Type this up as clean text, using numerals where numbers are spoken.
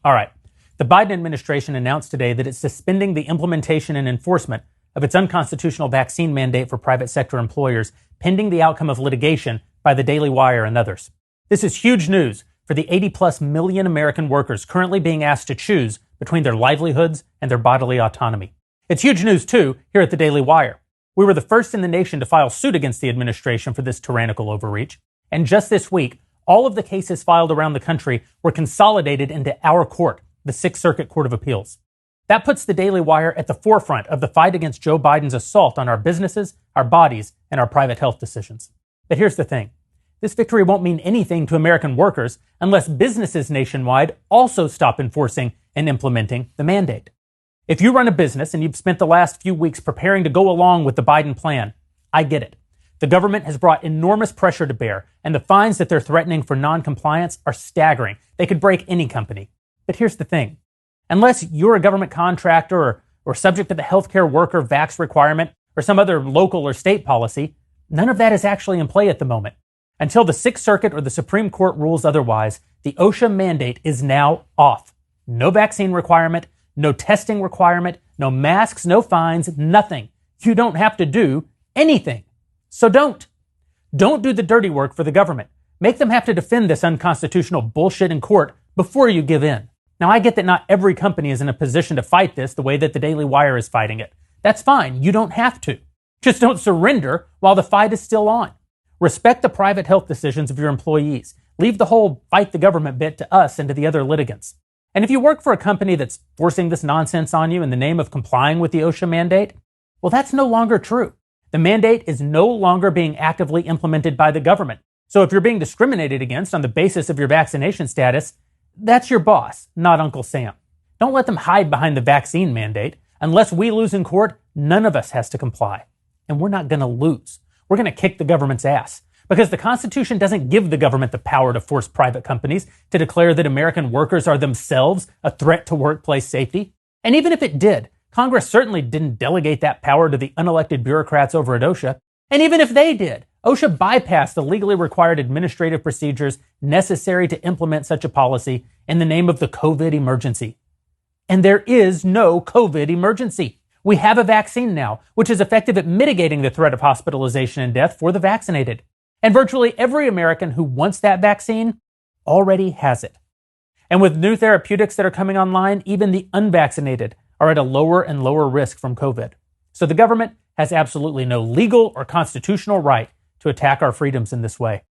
All right. The Biden administration announced today that it's suspending the implementation and enforcement of its unconstitutional vaccine mandate for private sector employers, pending the outcome of litigation by the Daily Wire and others. This is huge news for the 80+ million American workers currently being asked to choose between their livelihoods and their bodily autonomy. It's huge news, too, here at the Daily Wire. We were the first in the nation to file suit against the administration for this tyrannical overreach. And just this week, all of the cases filed around the country were consolidated into our court, the Sixth Circuit Court of Appeals. That puts the Daily Wire at the forefront of the fight against Joe Biden's assault on our businesses, our bodies, and our private health decisions. But here's the thing. This victory won't mean anything to American workers unless businesses nationwide also stop enforcing and implementing the mandate. If you run a business and you've spent the last few weeks preparing to go along with the Biden plan, I get it. The government has brought enormous pressure to bear, and the fines that they're threatening for non-compliance are staggering. They could break any company. But here's the thing. Unless you're a government contractor or subject to the healthcare worker vax requirement or some other local or state policy, none of that is actually in play at the moment. Until the Sixth Circuit or the Supreme Court rules otherwise, the OSHA mandate is now off. No vaccine requirement, no testing requirement, no masks, no fines, nothing. You don't have to do anything. So don't. Don't do the dirty work for the government. Make them have to defend this unconstitutional bullshit in court before you give in. Now, I get that not every company is in a position to fight this the way that the Daily Wire is fighting it. That's fine. You don't have to. Just don't surrender while the fight is still on. Respect the private health decisions of your employees. Leave the whole fight the government bit to us and to the other litigants. And if you work for a company that's forcing this nonsense on you in the name of complying with the OSHA mandate, well, that's no longer true. The mandate is no longer being actively implemented by the government. So if you're being discriminated against on the basis of your vaccination status, that's your boss, not Uncle Sam. Don't let them hide behind the vaccine mandate. Unless we lose in court, none of us has to comply. And we're not going to lose. We're going to kick the government's ass. Because the Constitution doesn't give the government the power to force private companies to declare that American workers are themselves a threat to workplace safety. And even if it did, Congress certainly didn't delegate that power to the unelected bureaucrats over at OSHA. And even if they did, OSHA bypassed the legally required administrative procedures necessary to implement such a policy in the name of the COVID emergency. And there is no COVID emergency. We have a vaccine now, which is effective at mitigating the threat of hospitalization and death for the vaccinated. And virtually every American who wants that vaccine already has it. And with new therapeutics that are coming online, even the unvaccinated are at a lower and lower risk from COVID. So the government has absolutely no legal or constitutional right to attack our freedoms in this way.